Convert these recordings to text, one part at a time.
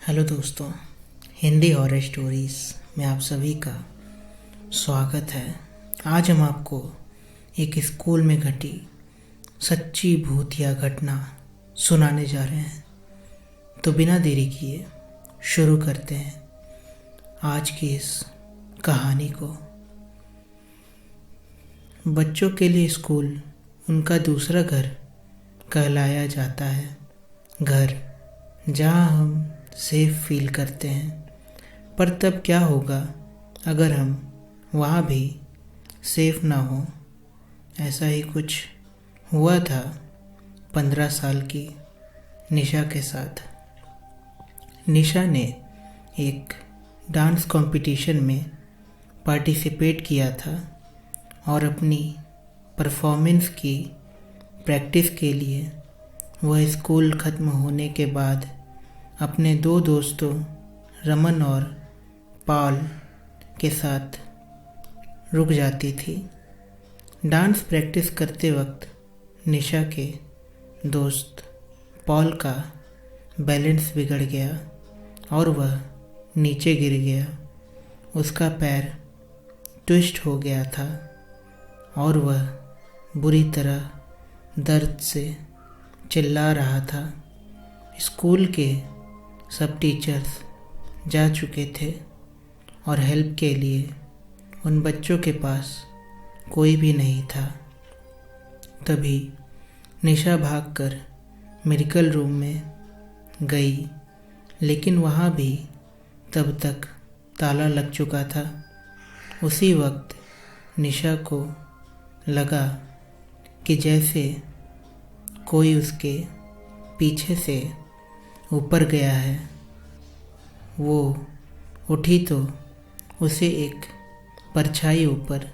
Hello दोस्तों, Hindi horror stories में आप सभी का स्वागत है। आज हम आपको एक स्कूल में घटी सच्ची भूतिया घटना सुनाने जा रहे हैं। तो बिना देरी किए शुरू करते हैं आज की इस कहानी को। बच्चों के लिए स्कूल उनका दूसरा घर कहलाया जाता है। घर जहाँ हम सेफ फील करते हैं। पर तब क्या होगा अगर हम वहाँ भी सेफ ना हो। ऐसा ही कुछ हुआ था 15 साल की निशा के साथ। निशा ने एक डांस कंपटीशन में पार्टिसिपेट किया था और अपनी परफॉर्मेंस की प्रैक्टिस के लिए वह स्कूल ख़त्म होने के बाद अपने दो दोस्तों रमन और पॉल के साथ रुक जाती थी। डांस प्रैक्टिस करते वक्त निशा के दोस्त पॉल का बैलेंस बिगड़ गया और वह नीचे गिर गया। उसका पैर ट्विस्ट हो गया था और वह बुरी तरह दर्द से चिल्ला रहा था। स्कूल के सब टीचर्स जा चुके थे और हेल्प के लिए उन बच्चों के पास कोई भी नहीं था। तभी निशा भागकर मेडिकल रूम में गई, लेकिन वहाँ भी तब तक ताला लग चुका था। उसी वक्त निशा को लगा कि जैसे कोई उसके पीछे से ऊपर गया है। वो उठी तो उसे एक परछाई ऊपर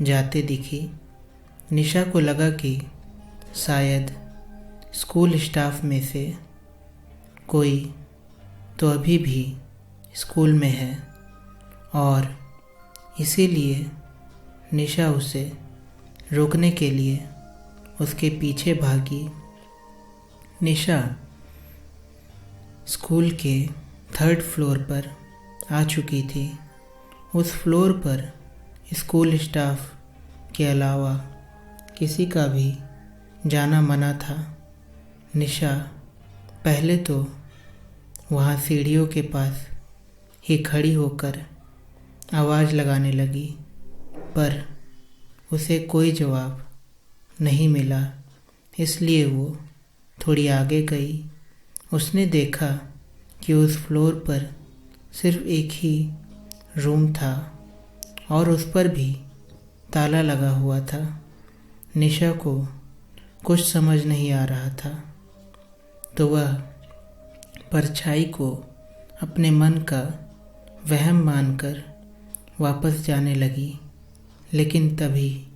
जाते दिखी। निशा को लगा कि शायद स्कूल स्टाफ में से कोई तो अभी भी स्कूल में है और इसीलिए निशा उसे रोकने के लिए उसके पीछे भागी। निशा स्कूल के 3rd फ्लोर पर आ चुकी थी। उस फ्लोर पर स्कूल स्टाफ के अलावा किसी का भी जाना मना था। निशा पहले तो वहाँ सीढ़ियों के पास ही खड़ी होकर आवाज़ लगाने लगी, पर उसे कोई जवाब नहीं मिला। इसलिए वो थोड़ी आगे गई। उसने देखा कि उस फ्लोर पर सिर्फ एक ही रूम था और उस पर भी ताला लगा हुआ था। निशा को कुछ समझ नहीं आ रहा था, तो वह परछाई को अपने मन का वहम मानकर वापस जाने लगी। लेकिन तभी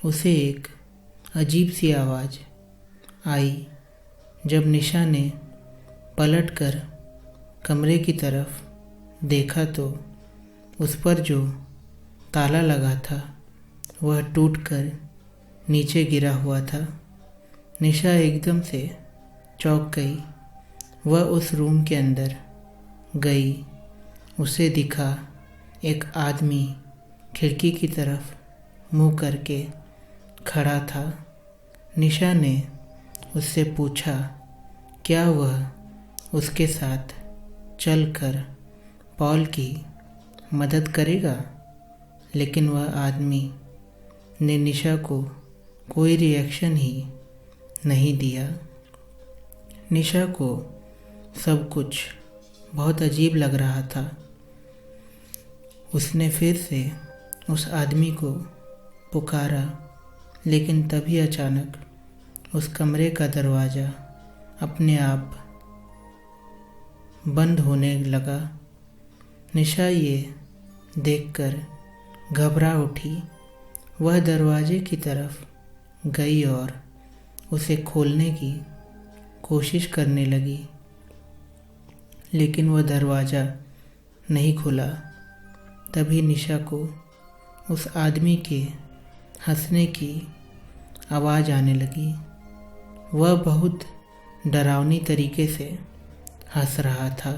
उसे एक अजीब सी आवाज़ आई। जब निशा ने पलटकर कमरे की तरफ देखा तो उस पर जो ताला लगा था वह टूटकर नीचे गिरा हुआ था। निशा एकदम से चौंक गई। वह उस रूम के अंदर गई। उसे दिखा एक आदमी खिड़की की तरफ मुंह करके खड़ा था। निशा ने उससे पूछा क्या वह उसके साथ चलकर पॉल की मदद करेगा, लेकिन वह आदमी ने निशा को कोई रिएक्शन ही नहीं दिया। निशा को सब कुछ बहुत अजीब लग रहा था। उसने फिर से उस आदमी को पुकारा, लेकिन तभी अचानक उस कमरे का दरवाज़ा अपने आप बंद होने लगा। निशा ये देखकर घबरा उठी। वह दरवाजे की तरफ गई और उसे खोलने की कोशिश करने लगी, लेकिन वह दरवाज़ा नहीं खुला। तभी निशा को उस आदमी के हंसने की आवाज़ आने लगी। वह बहुत डरावनी तरीके से हंस रहा था।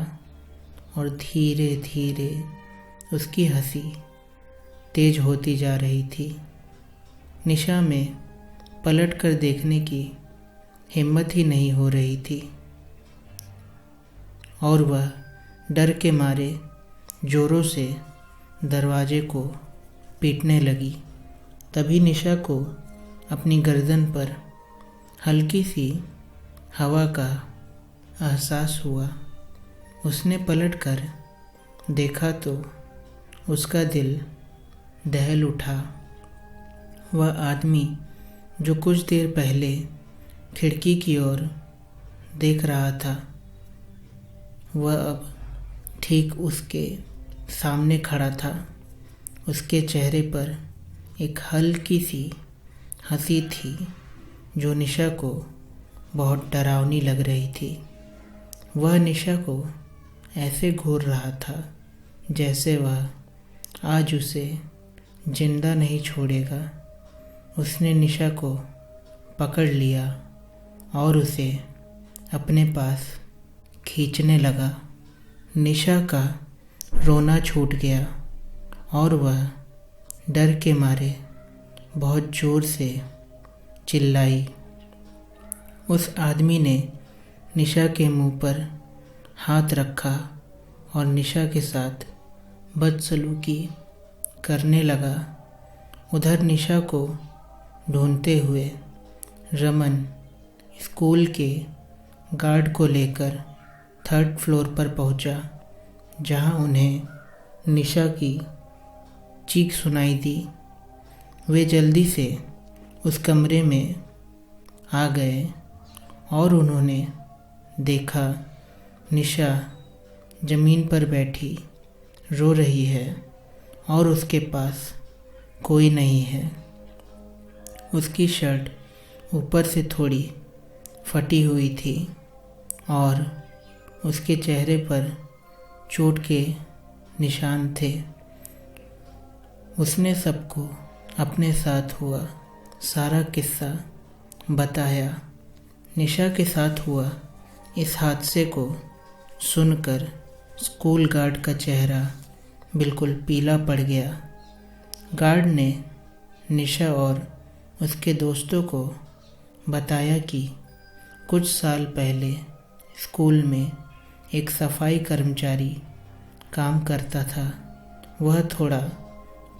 और धीरे धीरे उसकी हंसी तेज होती जा रही थी। निशा में पलट कर देखने की हिम्मत ही नहीं हो रही थी और वह डर के मारे जोरों से दरवाजे को पीटने लगी। तभी निशा को अपनी गर्दन पर हल्की सी हवा का एहसास हुआ। उसने पलटकर देखा तो उसका दिल दहल उठा। वह आदमी जो कुछ देर पहले खिड़की की ओर देख रहा था, वह अब ठीक उसके सामने खड़ा था। उसके चेहरे पर एक हल्की सी हंसी थी जो निशा को बहुत डरावनी लग रही थी। वह निशा को ऐसे घूर रहा था जैसे वह आज उसे जिंदा नहीं छोड़ेगा। उसने निशा को पकड़ लिया और उसे अपने पास खींचने लगा। निशा का रोना छूट गया और वह डर के मारे बहुत ज़ोर से चिल्लाई। उस आदमी ने निशा के मुंह पर हाथ रखा और निशा के साथ बदसलूकी करने लगा। उधर निशा को ढूंढते हुए रमन स्कूल के गार्ड को लेकर 3rd फ्लोर पर पहुंचा, जहां उन्हें निशा की चीख सुनाई दी। वे जल्दी से उस कमरे में आ गए और उन्होंने देखा निशा ज़मीन पर बैठी रो रही है और उसके पास कोई नहीं है। उसकी शर्ट ऊपर से थोड़ी फटी हुई थी और उसके चेहरे पर चोट के निशान थे। उसने सबको अपने साथ हुआ सारा किस्सा बताया। निशा के साथ हुआ इस हादसे को सुनकर स्कूल गार्ड का चेहरा बिल्कुल पीला पड़ गया। गार्ड ने निशा और उसके दोस्तों को बताया कि कुछ साल पहले स्कूल में एक सफाई कर्मचारी काम करता था। वह थोड़ा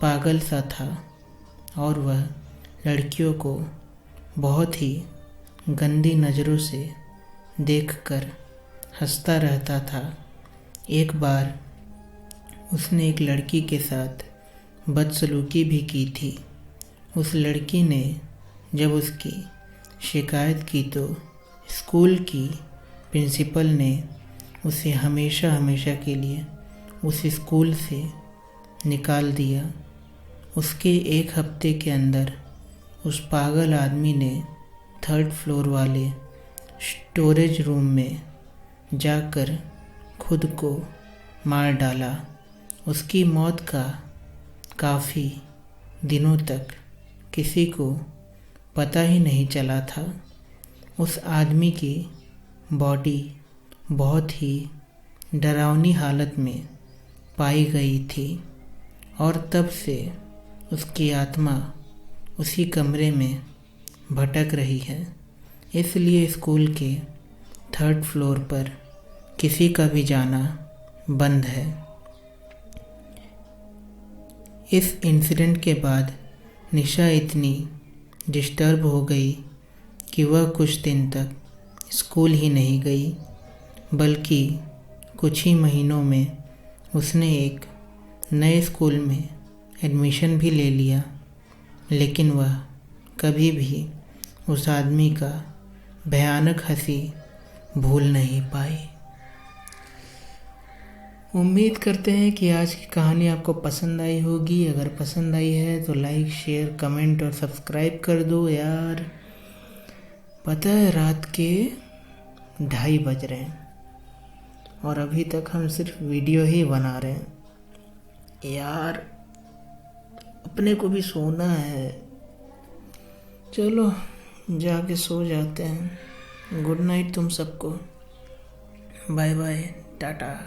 पागल सा था और वह लड़कियों को बहुत ही गंदी नज़रों से देखकर हंसता रहता था। एक बार उसने एक लड़की के साथ बदसलूकी भी की थी। उस लड़की ने जब उसकी शिकायत की तो स्कूल की प्रिंसिपल ने उसे हमेशा हमेशा के लिए उस स्कूल से निकाल दिया। उसके 1 हफ्ते के अंदर उस पागल आदमी ने 3rd फ्लोर वाले स्टोरेज रूम में जाकर खुद को मार डाला। उसकी मौत का काफ़ी दिनों तक किसी को पता ही नहीं चला था। उस आदमी की बॉडी बहुत ही डरावनी हालत में पाई गई थी और तब से उसकी आत्मा उसी कमरे में भटक रही है। इसलिए स्कूल के 3rd फ्लोर पर किसी का भी जाना बंद है। इस इंसिडेंट के बाद निशा इतनी डिस्टर्ब हो गई कि वह कुछ दिन तक स्कूल ही नहीं गई, बल्कि कुछ ही महीनों में उसने एक नए स्कूल में एडमिशन भी ले लिया। लेकिन वह कभी भी उस आदमी का भयानक हंसी भूल नहीं पाई। उम्मीद करते हैं कि आज की कहानी आपको पसंद आई होगी। अगर पसंद आई है तो लाइक, शेयर, कमेंट और सब्सक्राइब कर दो यार। पता है रात के 2:30 बज रहे हैं और अभी तक हम सिर्फ वीडियो ही बना रहे हैं यार। अपने को भी सोना है। चलो जाके सो जाते हैं। गुड नाइट तुम सबको। Bye bye, Tata.